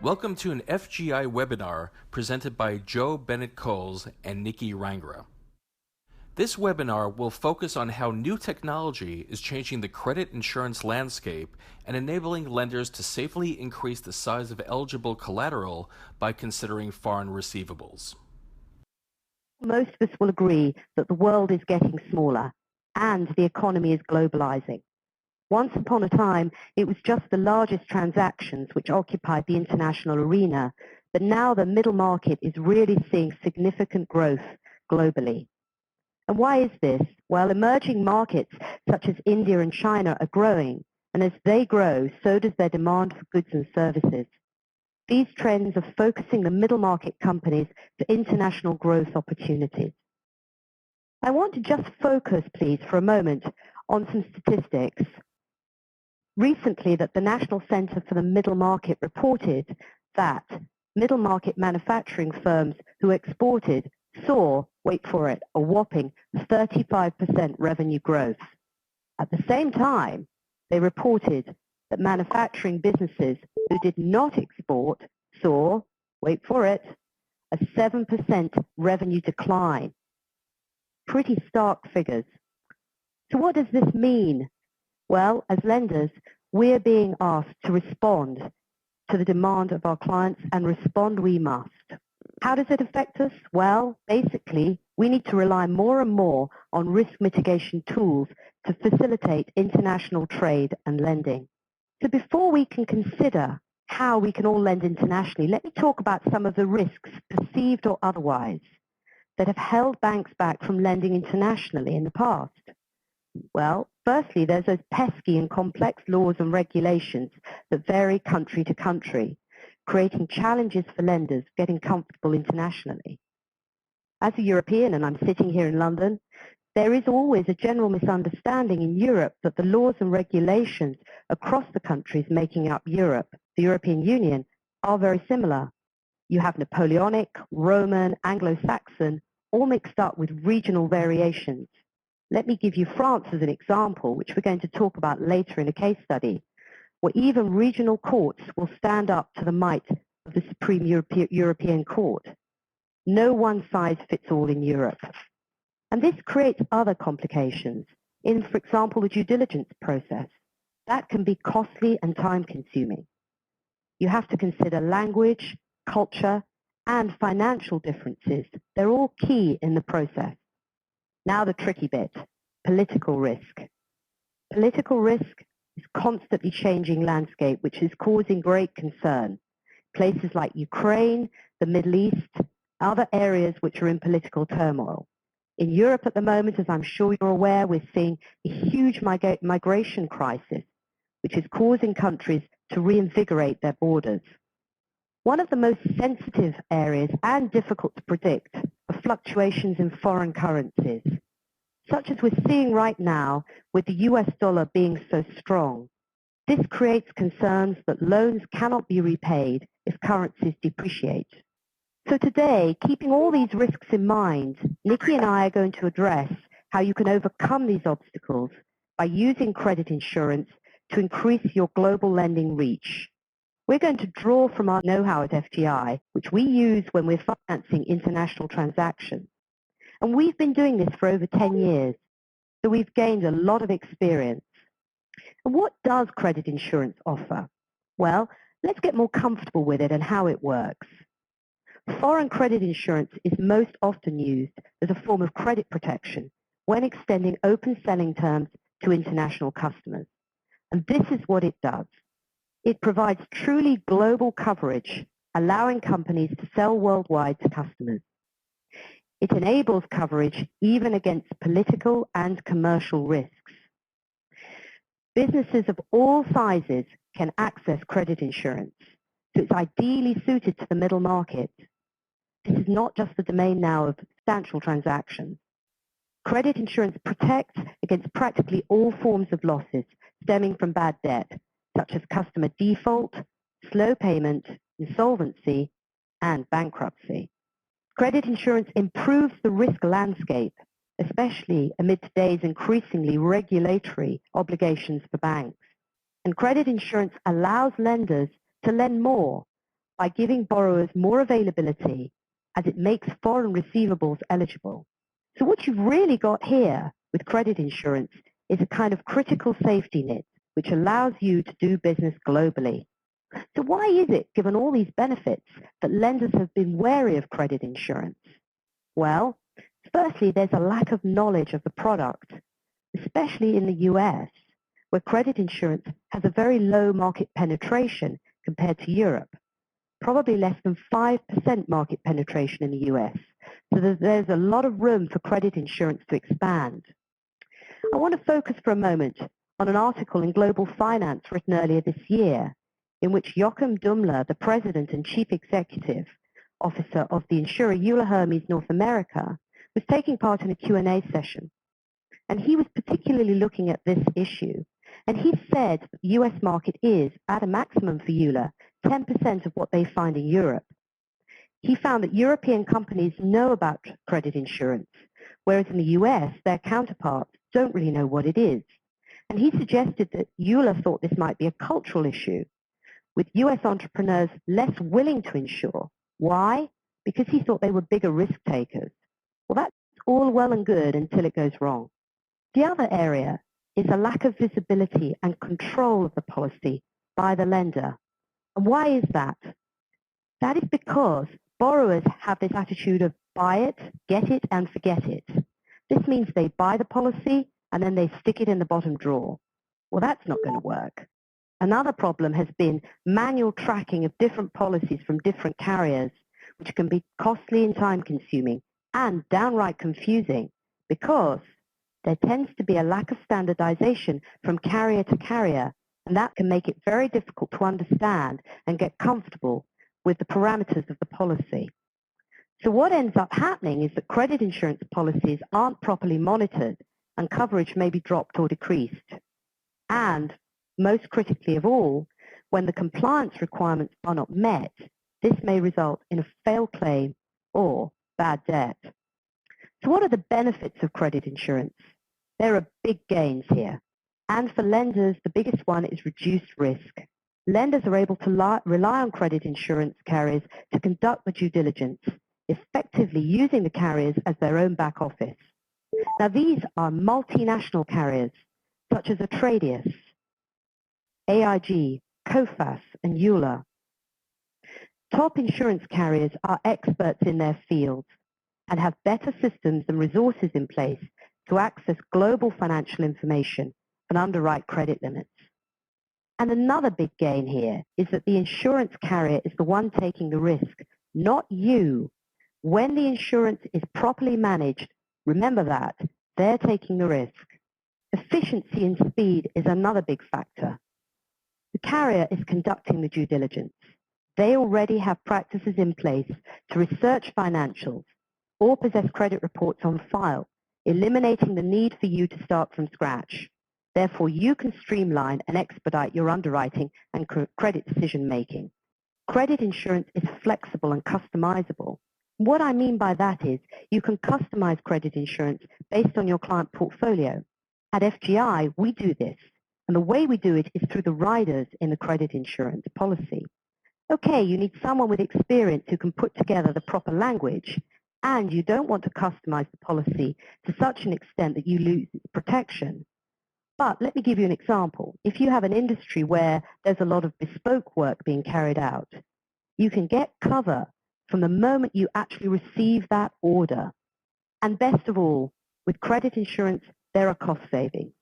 Welcome to an FGI webinar presented by Joe Bennett-Coles and Nikki Rangra. This webinar will focus on how new technology is changing the credit insurance landscape and enabling lenders to safely increase the size of eligible collateral by considering foreign receivables. Most of us will agree that the world is getting smaller and the economy is globalizing. Once upon a time, it was just the largest transactions which occupied the international arena, but now the middle market is really seeing significant growth globally. And why is this? Well, emerging markets such as India and China are growing, and as they grow, so does their demand for goods and services. These trends are focusing the middle market companies for international growth opportunities. I want to just focus, please, for a moment on some statistics. Recently, that the National Center for the Middle Market reported that middle market manufacturing firms who exported saw, wait for it, a whopping 35% revenue growth. At the same time, they reported that manufacturing businesses who did not export saw, wait for it, a 7% revenue decline. Pretty stark figures. So what does this mean? Well, as lenders, we're being asked to respond to the demand of our clients, and respond we must. How does it affect us? Well, basically, we need to rely more and more on risk mitigation tools to facilitate international trade and lending. So before we can consider how we can all lend internationally, let me talk about some of the risks, perceived or otherwise, that have held banks back from lending internationally in the past. Well, firstly, there's those pesky and complex laws and regulations that vary country to country, creating challenges for lenders getting comfortable internationally. As a European, and I'm sitting here in London, there is always a general misunderstanding in Europe that the laws and regulations across the countries making up Europe, the European Union, are very similar. You have Napoleonic, Roman, Anglo-Saxon, all mixed up with regional variations. Let me give you France as an example, which we're going to talk about later in a case study, where even regional courts will stand up to the might of the Supreme European Court. No one size fits all in Europe. And this creates other complications in, for example, the due diligence process. That can be costly and time-consuming. You have to consider language, culture, and financial differences. They're all key in the process. Now the tricky bit, political risk. Political risk is constantly changing landscape, which is causing great concern. Places like Ukraine, the Middle East, other areas which are in political turmoil. In Europe at the moment, as I'm sure you're aware, we're seeing a huge migration crisis, which is causing countries to reinvigorate their borders. One of the most sensitive areas and difficult to predict are fluctuations in foreign currencies, such as we're seeing right now with the US dollar being so strong. This creates concerns that loans cannot be repaid if currencies depreciate. So today, keeping all these risks in mind, Nikki and I are going to address how you can overcome these obstacles by using credit insurance to increase your global lending reach. We're going to draw from our know-how at FGI, which we use when we're financing international transactions. And we've been doing this for over 10 years, so we've gained a lot of experience. And what does credit insurance offer? Well, let's get more comfortable with it and how it works. Foreign credit insurance is most often used as a form of credit protection when extending open selling terms to international customers. And this is what it does. It provides truly global coverage, allowing companies to sell worldwide to customers. It enables coverage even against political and commercial risks. Businesses of all sizes can access credit insurance, so it's ideally suited to the middle market. This is not just the domain now of substantial transactions. Credit insurance protects against practically all forms of losses stemming from bad debt, such as customer default, slow payment, insolvency, and bankruptcy. Credit insurance improves the risk landscape, especially amid today's increasingly regulatory obligations for banks. And credit insurance allows lenders to lend more by giving borrowers more availability as it makes foreign receivables eligible. So what you've really got here with credit insurance is a kind of critical safety net which allows you to do business globally. So why is it, given all these benefits, that lenders have been wary of credit insurance? Well, firstly, there's a lack of knowledge of the product, especially in the US, where credit insurance has a very low market penetration compared to Europe, probably less than 5% market penetration in the US. So there's a lot of room for credit insurance to expand. I want to focus for a moment on an article in Global Finance written earlier this year, in which Joachim Dummler, the President and Chief Executive Officer of the insurer Euler Hermes North America, was taking part in a Q&A session. And he was particularly looking at this issue. And he said that the US market is, at a maximum for Euler, 10% of what they find in Europe. He found that European companies know about credit insurance, whereas in the US, their counterparts don't really know what it is. And he suggested that Euler thought this might be a cultural issue, with US entrepreneurs less willing to insure. Why? Because he thought they were bigger risk takers. Well, that's all well and good until it goes wrong. The other area is a lack of visibility and control of the policy by the lender. And why is that? That is because borrowers have this attitude of buy it, get it, and forget it. This means they buy the policy and then they stick it in the bottom drawer. Well, that's not going to work. Another problem has been manual tracking of different policies from different carriers, which can be costly and time-consuming and downright confusing because there tends to be a lack of standardization from carrier to carrier, and that can make it very difficult to understand and get comfortable with the parameters of the policy. So what ends up happening is that credit insurance policies aren't properly monitored and coverage may be dropped or decreased. And most critically of all, when the compliance requirements are not met, this may result in a failed claim or bad debt. So what are the benefits of credit insurance? There are big gains here. And for lenders, the biggest one is reduced risk. Lenders are able to rely on credit insurance carriers to conduct the due diligence, effectively using the carriers as their own back office. Now, these are multinational carriers, such as Atradius, AIG, COFAS, and Euler. Top insurance carriers are experts in their fields and have better systems and resources in place to access global financial information and underwrite credit limits. And another big gain here is that the insurance carrier is the one taking the risk, not you. When the insurance is properly managed, remember that, they're taking the risk. Efficiency and speed is another big factor. The carrier is conducting the due diligence. They already have practices in place to research financials or possess credit reports on file, eliminating the need for you to start from scratch. Therefore, you can streamline and expedite your underwriting and credit decision making. Credit insurance is flexible and customizable. What I mean by that is you can customize credit insurance based on your client portfolio. At FGI, we do this, and the way we do it is through the riders in the credit insurance policy. Okay, you need someone with experience who can put together the proper language, and you don't want to customize the policy to such an extent that you lose protection. But let me give you an example. If you have an industry where there's a lot of bespoke work being carried out, you can get cover from the moment you actually receive that order. And best of all, with credit insurance, there are cost savings.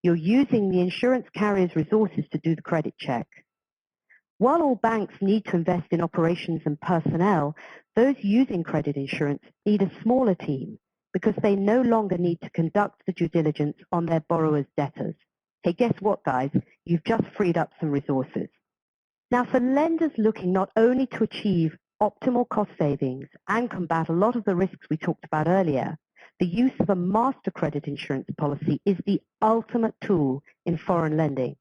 You're using the insurance carrier's resources to do the credit check. While all banks need to invest in operations and personnel, those using credit insurance need a smaller team because they no longer need to conduct the due diligence on their borrowers' debtors. Hey, guess what, guys? You've just freed up some resources. Now, for lenders looking not only to achieve optimal cost savings and combat a lot of the risks we talked about earlier, the use of a master credit insurance policy is the ultimate tool in foreign lending.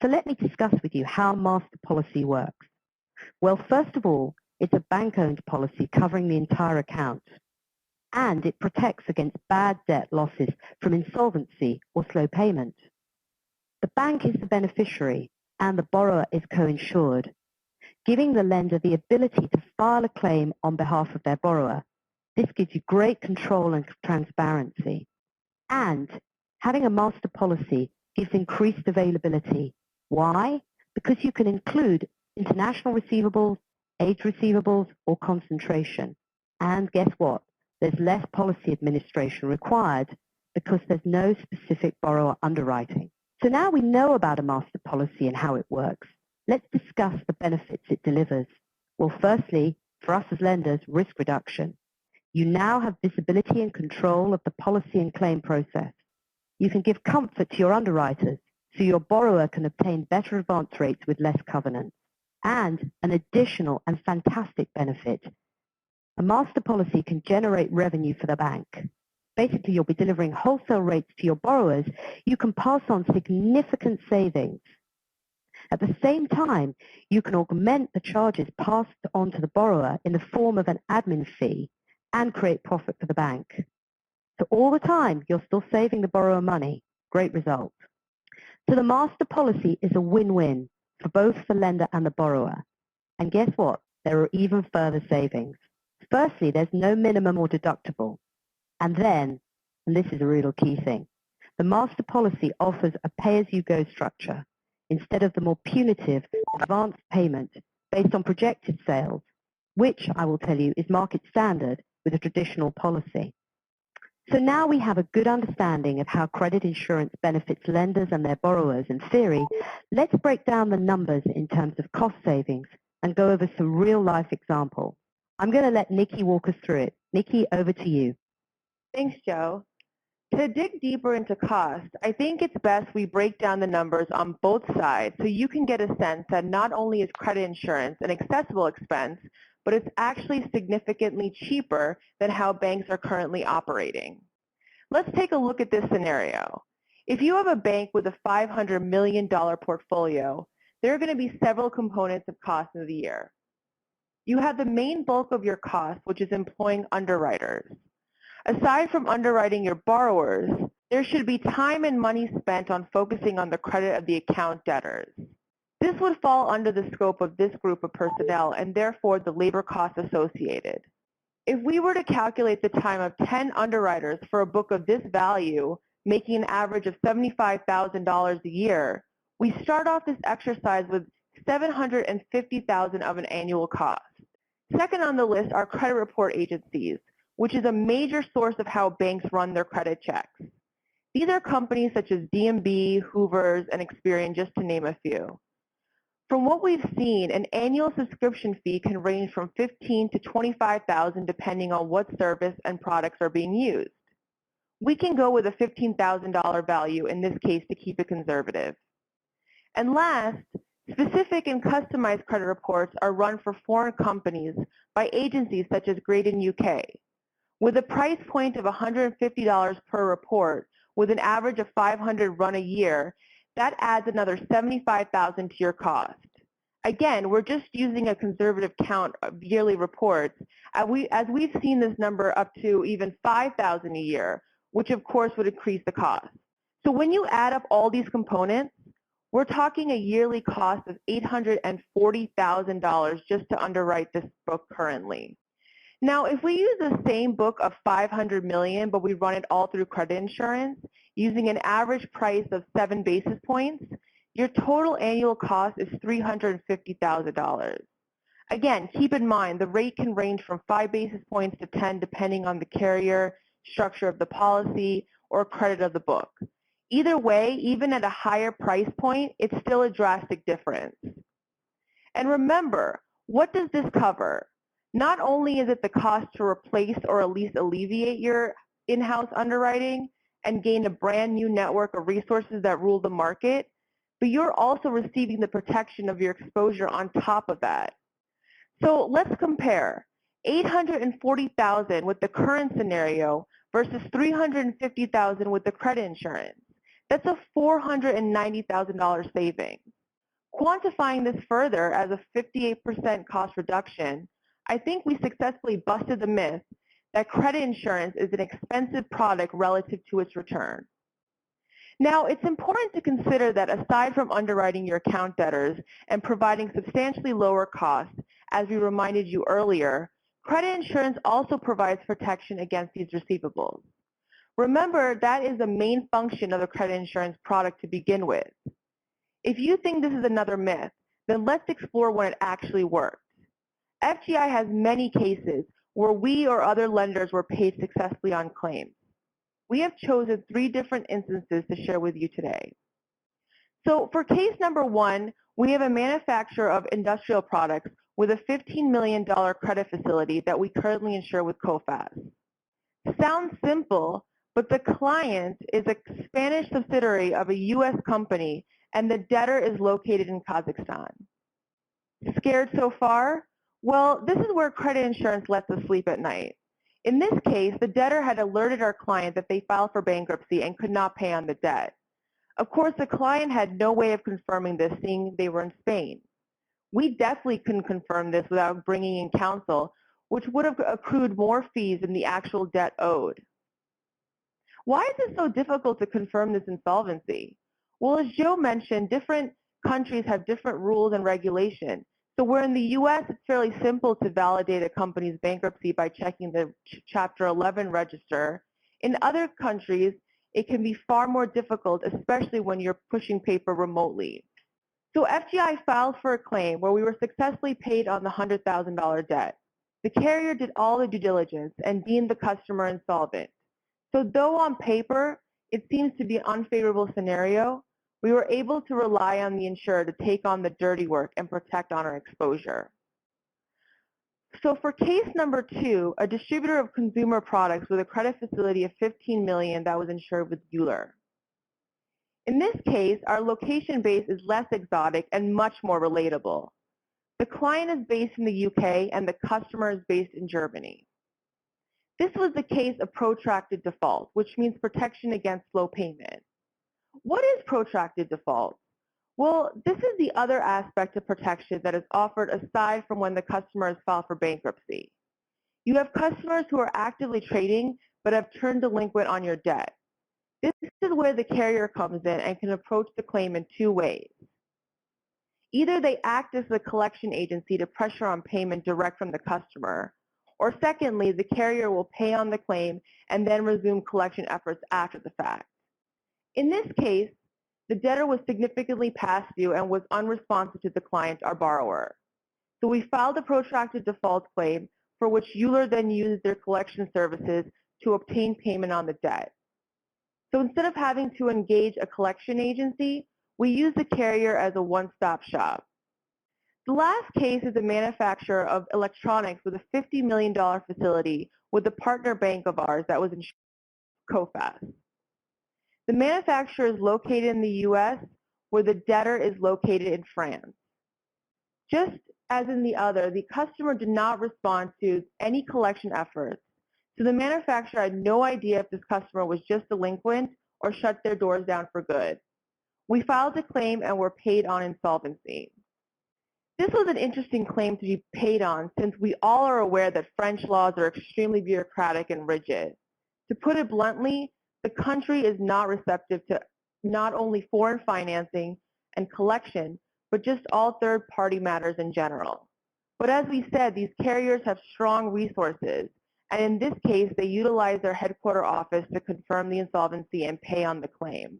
So let me discuss with you how master policy works. Well, first of all, it's a bank-owned policy covering the entire account, and it protects against bad debt losses from insolvency or slow payment. The bank is the beneficiary, and the borrower is co-insured. giving the lender the ability to file a claim on behalf of their borrower. This gives you great control and transparency. And having a master policy gives increased availability. Why? Because you can include international receivables, age receivables, or concentration. And guess what? There's less policy administration required because there's no specific borrower underwriting. So now we know about a master policy and how it works. Let's discuss the benefits it delivers. Well, firstly, for us as lenders, risk reduction. You now have visibility and control of the policy and claim process. You can give comfort to your underwriters so your borrower can obtain better advance rates with less covenants. And an additional and fantastic benefit, a master policy can generate revenue for the bank. Basically, you'll be delivering wholesale rates to your borrowers. You can pass on significant savings. At the same time, you can augment the charges passed on to the borrower in the form of an admin fee and create profit for the bank. So all the time, you're still saving the borrower money. Great result. So the master policy is a win-win for both the lender and the borrower. And guess what? There are even further savings. Firstly, there's no minimum or deductible. And then, and this is a real key thing, the master policy offers a pay-as-you-go structure instead of the more punitive advance payment based on projected sales, which I will tell you is market standard with a traditional policy. So now we have a good understanding of how credit insurance benefits lenders and their borrowers in theory. Let's break down the numbers in terms of cost savings and go over some real-life examples. I'm going to let Nikki walk us through it. Nikki, over to you. Thanks, Joe. To dig deeper into cost, I think it's best we break down the numbers on both sides so you can get a sense that not only is credit insurance an accessible expense, but it's actually significantly cheaper than how banks are currently operating. Let's take a look at this scenario. If you have a bank with a $500 million portfolio, there are going to be several components of cost of the year. You have the main bulk of your cost, which is employing underwriters. Aside from underwriting your borrowers, there should be time and money spent on focusing on the credit of the account debtors. This would fall under the scope of this group of personnel and therefore the labor costs associated. If we were to calculate the time of 10 underwriters for a book of this value, making an average of $75,000 a year, we start off this exercise with $750,000 of an annual cost. Second on the list are credit report agencies, which is a major source of how banks run their credit checks. These are companies such as D&B, Hoover's, and Experian, just to name a few. From what we've seen, an annual subscription fee can range from $15,000 to $25,000 depending on what service and products are being used. We can go with a $15,000 value in this case to keep it conservative. And last, specific and customized credit reports are run for foreign companies by agencies such as Graydon UK. With a price point of $150 per report, with an average of 500 run a year, that adds another $75,000 to your cost. Again, we're just using a conservative count of yearly reports, as we've seen this number up to even $5,000 a year, which of course would increase the cost. So when you add up all these components, we're talking a yearly cost of $840,000 just to underwrite this book currently. Now, if we use the same book of $500 million, but we run it all through credit insurance, using an average price of 7 basis points, your total annual cost is $350,000. Again, keep in mind, the rate can range from 5 basis points to 10 depending on the carrier, structure of the policy, or credit of the book. Either way, even at a higher price point, it's still a drastic difference. And remember, what does this cover? Not only is it the cost to replace or at least alleviate your in-house underwriting and gain a brand new network of resources that rule the market, but you're also receiving the protection of your exposure on top of that. So let's compare $840,000 with the current scenario versus $350,000 with the credit insurance. That's a $490,000 savings. Quantifying this further as a 58% cost reduction, I think we successfully busted the myth that credit insurance is an expensive product relative to its return. Now, it's important to consider that aside from underwriting your account debtors and providing substantially lower costs, as we reminded you earlier, credit insurance also provides protection against these receivables. Remember, that is the main function of a credit insurance product to begin with. If you think this is another myth, then let's explore when it actually works. FGI has many cases where we or other lenders were paid successfully on claims. We have chosen 3 different instances to share with you today. So for case number 1, we have a manufacturer of industrial products with a $15 million credit facility that we currently insure with COFAS. Sounds simple, but the client is a Spanish subsidiary of a U.S. company and the debtor is located in Kazakhstan. Scared so far? Well, this is where credit insurance lets us sleep at night. In this case, the debtor had alerted our client that they filed for bankruptcy and could not pay on the debt. Of course, the client had no way of confirming this, seeing they were in Spain. We definitely couldn't confirm this without bringing in counsel, which would have accrued more fees than the actual debt owed. Why is it so difficult to confirm this insolvency? Well, as Joe mentioned, different countries have different rules and regulations. So where in the U.S. it's fairly simple to validate a company's bankruptcy by checking the Chapter 11 register, in other countries it can be far more difficult, especially when you're pushing paper remotely. So FGI filed for a claim where we were successfully paid on the $100,000 debt. The carrier did all the due diligence and deemed the customer insolvent. So though on paper it seems to be an unfavorable scenario, we were able to rely on the insurer to take on the dirty work and protect on our exposure. So for case number 2, a distributor of consumer products with a credit facility of $15 million that was insured with Euler. In this case, our location base is less exotic and much more relatable. The client is based in the UK and the customer is based in Germany. This was the case of protracted default, which means protection against slow payment. What is protracted default? Well, this is the other aspect of protection that is offered aside from when the customer has filed for bankruptcy. You have customers who are actively trading but have turned delinquent on your debt. This is where the carrier comes in and can approach the claim in 2 ways. Either they act as the collection agency to pressure on payment direct from the customer, or secondly, the carrier will pay on the claim and then resume collection efforts after the fact. In this case, the debtor was significantly past due and was unresponsive to the client, our borrower. So we filed a protracted default claim for which Euler then used their collection services to obtain payment on the debt. So instead of having to engage a collection agency, we use the carrier as a one-stop shop. The last case is a manufacturer of electronics with a $50 million facility with a partner bank of ours that was in COFAS. The manufacturer is located in the U.S., where the debtor is located in France. Just as in the other, the customer did not respond to any collection efforts, so the manufacturer had no idea if this customer was just delinquent or shut their doors down for good. We filed a claim and were paid on insolvency. This was an interesting claim to be paid on since we all are aware that French laws are extremely bureaucratic and rigid. To put it bluntly, the country is not receptive to not only foreign financing and collection, but just all third-party matters in general. But as we said, these carriers have strong resources, and in this case, they utilize their headquarter office to confirm the insolvency and pay on the claim.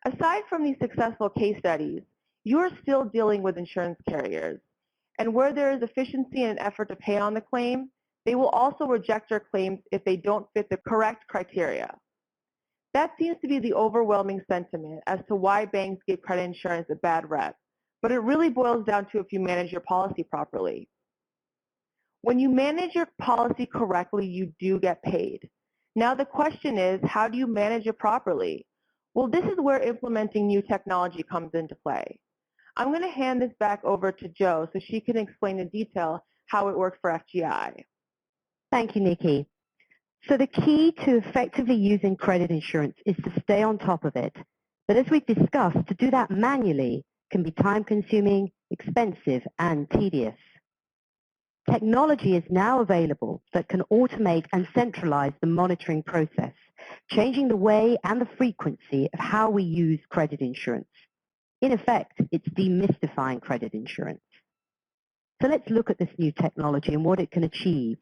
Aside from these successful case studies, you are still dealing with insurance carriers, and where there is efficiency and an effort to pay on the claim, they will also reject your claims if they don't fit the correct criteria. That seems to be the overwhelming sentiment as to why banks give credit insurance a bad rep, but it really boils down to if you manage your policy properly. When you manage your policy correctly, you do get paid. Now the question is, how do you manage it properly? Well, this is where implementing new technology comes into play. I'm going to hand this back over to Jo so she can explain in detail how it works for FGI. Thank you, Nikki. So the key to effectively using credit insurance is to stay on top of it. But as we've discussed, to do that manually can be time-consuming, expensive, and tedious. Technology is now available that can automate and centralize the monitoring process, changing the way and the frequency of how we use credit insurance. In effect, it's demystifying credit insurance. So let's look at this new technology and what it can achieve.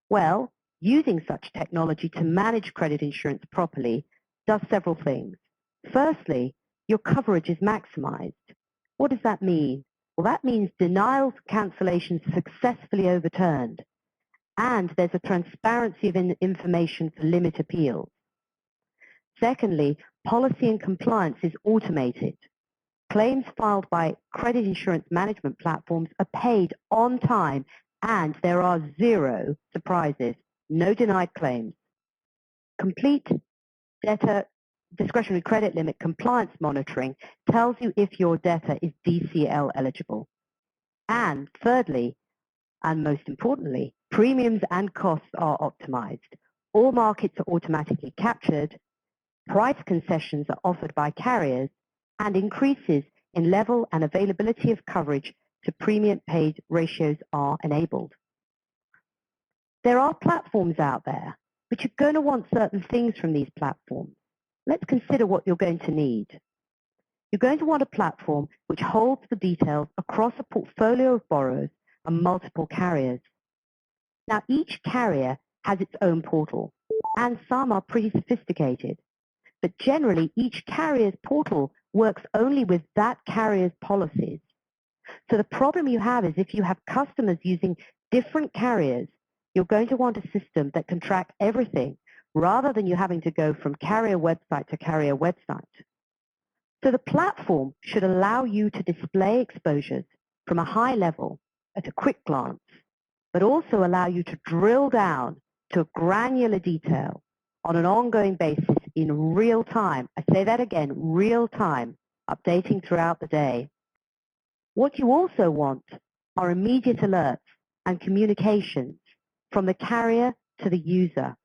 Well, using such technology to manage credit insurance properly does several things. Firstly, your coverage is maximized. What does that mean? Well, that means denials and cancellations are successfully overturned, and there's a transparency of information for limit appeals. Secondly, policy and compliance is automated. Claims filed by credit insurance management platforms are paid on time, and there are zero surprises, no denied claims. Complete debtor discretionary credit limit compliance monitoring tells you if your debtor is DCL eligible. And thirdly, and most importantly, premiums and costs are optimized. All markets are automatically captured, price concessions are offered by carriers, and increases in level and availability of coverage to premium paid ratios are enabled. There are platforms out there, but you're going to want certain things from these platforms. Let's consider what you're going to need. You're going to want a platform which holds the details across a portfolio of borrowers and multiple carriers. Now, each carrier has its own portal, and some are pretty sophisticated. But generally, each carrier's portal works only with that carrier's policies. So the problem you have is if you have customers using different carriers, you're going to want a system that can track everything rather than you having to go from carrier website to carrier website. So the platform should allow you to display exposures from a high level at a quick glance, but also allow you to drill down to a granular detail on an ongoing basis in real time. I say that again, real time, updating throughout the day. What you also want are immediate alerts and communications from the carrier to the user.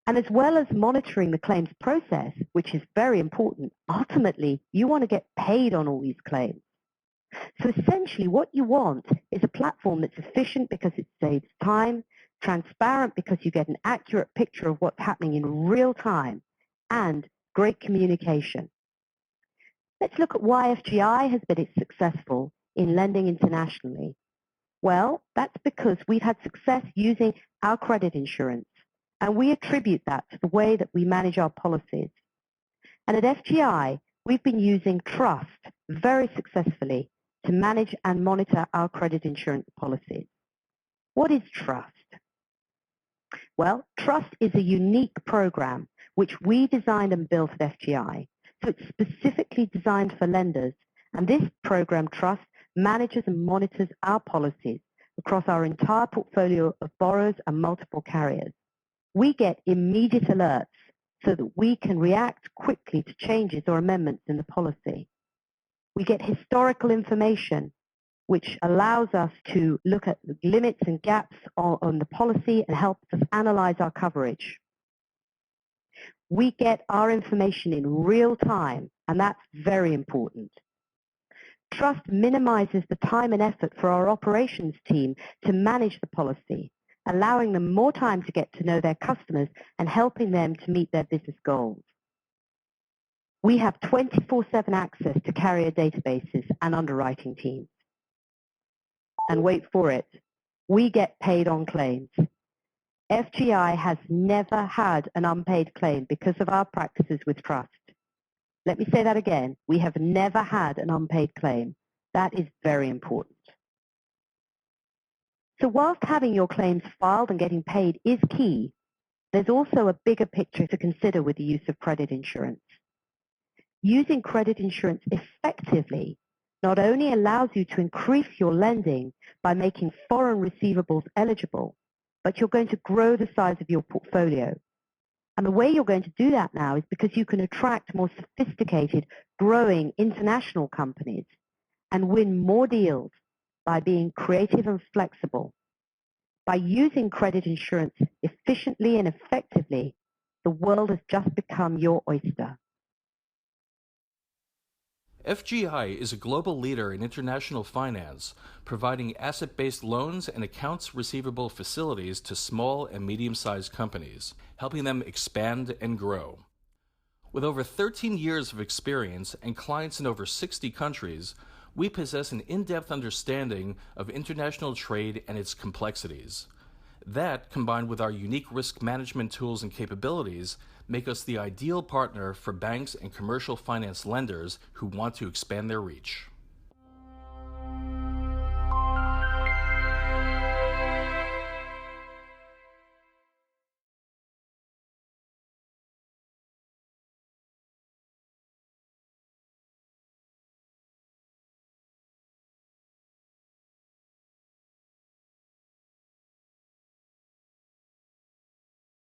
And as well as monitoring the claims process, which is very important, ultimately you want to get paid on all these claims. So essentially what you want is a platform that's efficient because it saves time, transparent because you get an accurate picture of what's happening in real time, and great communication. Let's look at why FGI has been successful in lending internationally. Well, that's because we've had success using our credit insurance, and we attribute that to the way that we manage our policies. And at FGI, we've been using trust very successfully to manage and monitor our credit insurance policies. What is trust? Well, trust is a unique program which we designed and built at FGI. So it's specifically designed for lenders, and this program, Trust, manages and monitors our policies across our entire portfolio of borrowers and multiple carriers. We get immediate alerts so that we can react quickly to changes or amendments in the policy. We get historical information which allows us to look at the limits and gaps on the policy and helps us analyze our coverage. We get our information in real time, and that's very important. Trust minimizes the time and effort for our operations team to manage the policy, allowing them more time to get to know their customers and helping them to meet their business goals. We have 24/7 access to carrier databases and underwriting teams. And wait for it, we get paid on claims. FGI has never had an unpaid claim because of our practices with trust. Let me say that again. We have never had an unpaid claim. That is very important. So whilst having your claims filed and getting paid is key, there's also a bigger picture to consider with the use of credit insurance. Using credit insurance effectively not only allows you to increase your lending by making foreign receivables eligible, but you're going to grow the size of your portfolio. And the way you're going to do that now is because you can attract more sophisticated, growing international companies and win more deals by being creative and flexible. By using credit insurance efficiently and effectively, the world has just become your oyster. FGI is a global leader in international finance, providing asset-based loans and accounts receivable facilities to small and medium-sized companies, helping them expand and grow. With over 13 years of experience and clients in over 60 countries, we possess an in-depth understanding of international trade and its complexities. That, combined with our unique risk management tools and capabilities, make us the ideal partner for banks and commercial finance lenders who want to expand their reach.